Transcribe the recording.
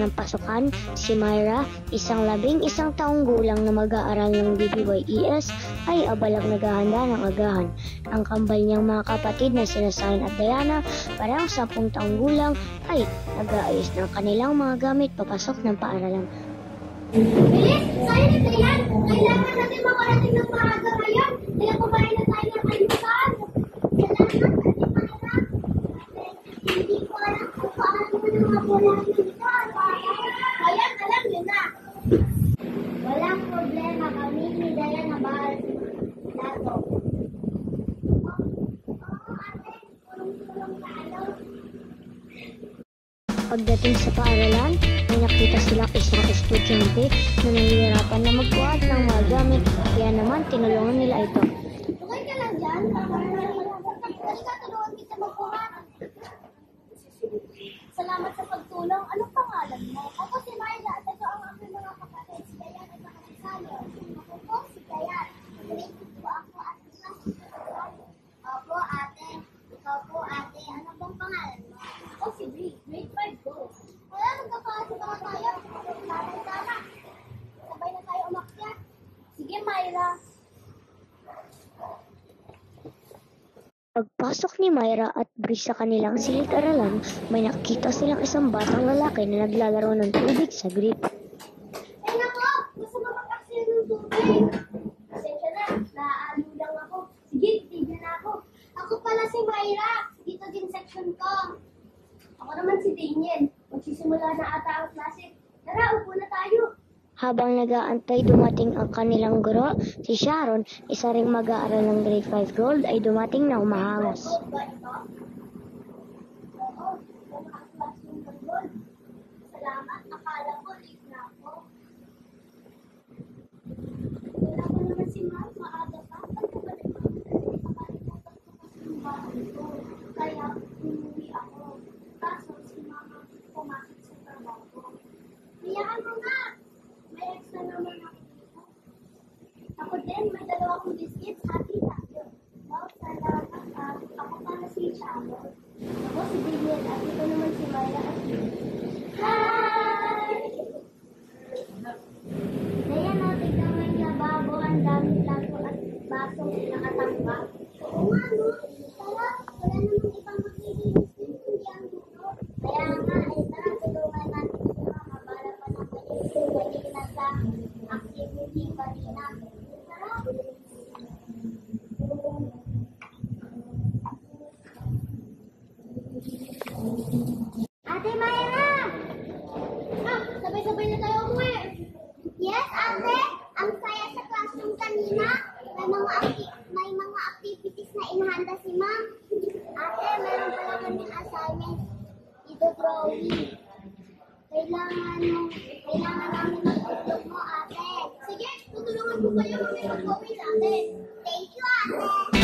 ng pasukan, si Myra, isang 11 taong gulang na mag-aaral ng DBYES, ay abalang naghahanda ng agahan. Ang kambal niyang mga kapatid na sina Sian at Diana, parang 10 taong gulang, ay nag-aayos ng kanilang mga gamit papasok ng paaralan. Bilis! Sian at Diana! Kailangan natin makarating ng maaga ngayon! Kaya kumain na tayo ng almusal! Hindi ko alam kung paano mo nang mabulang yun. Ayan, alam nyo na. Walang problema. Kami ni Diana bahal dato. Pagdating sa paaralan, may nakita silang isang estudyante na nahihirapan na magbuhat ng mga gamit, kaya naman tinulungan nila ito. Okay ka lang dyan? Halika, tulungan kita magbuhat. Salamat sa pagtulong. Anong pangalan mo? Ako si Myra at ito ang aking mga kapatid. Si Dayan at si Samuel. Ako po si Dayan. Grade po ako at Opo, ate. Ikaw po, ate. Ano pong pangalan mo? Ako si Bree. Grade 5 po. Wala, magkakaasa pa tayo. Tama. Sabay na tayo umakyat. Sige, Myra. Pagpasok ni Myra at Bree sa kanilang silid-aralan, may nakita silang isang batang lalaki na naglalaro ng tubig sa grip. Ay nako! Gusto mo mag-aksyon ng tubig? Pasensya na, naaalo lang ako. Sige, tignan na ako. Ako pala si Myra. Dito din section ko. Ako naman si Daniel. Magsisimula na ata ang klase. Tara, upo na tayo. Habang nag-aantay dumating ang kanilang guro, si Sharon, isa ring mag-aaral ng grade 5 gold, ay dumating na umahangos. Salamat. Akala ko, late na ako. Wala ko naman si Ma'am. Maaga pa. Pagkabalik ko. Nakalimutan ko kasi yung bahay ko. Kaya umuwi ako. Kaso si Mama pumasok sa trabaho. Hayaan mo nga. May extra naman ako dito. Ako din, may 2 biscuits. Hati tayo. Wow, salamat. Ako pala si Sharon. Ako si Daniel. At ito naman si Myra at hi! Dayan o, tignan mo yung lababo. Ang dami plato at basong nakatambak. Oo nga, no? Tara, wala namang ibang maglilinis din kundi ang dulo. Kaya nga, tara, tulungan natin si Mama para pa ng malinis na sa activity kanina. Tara! Ate Myra! Sabay-sabay na tayo umuwi. Yes, ate. Ang saya sa classroom kanina. May mga activities na inahanda si Ma'am. Ate, meron pala kaming assignment. Ito drawing. Kailangan namin magtutulog mo, ate. Sige, tutulungan ko kayo kami mag-drawing, ate. Thank you, ate.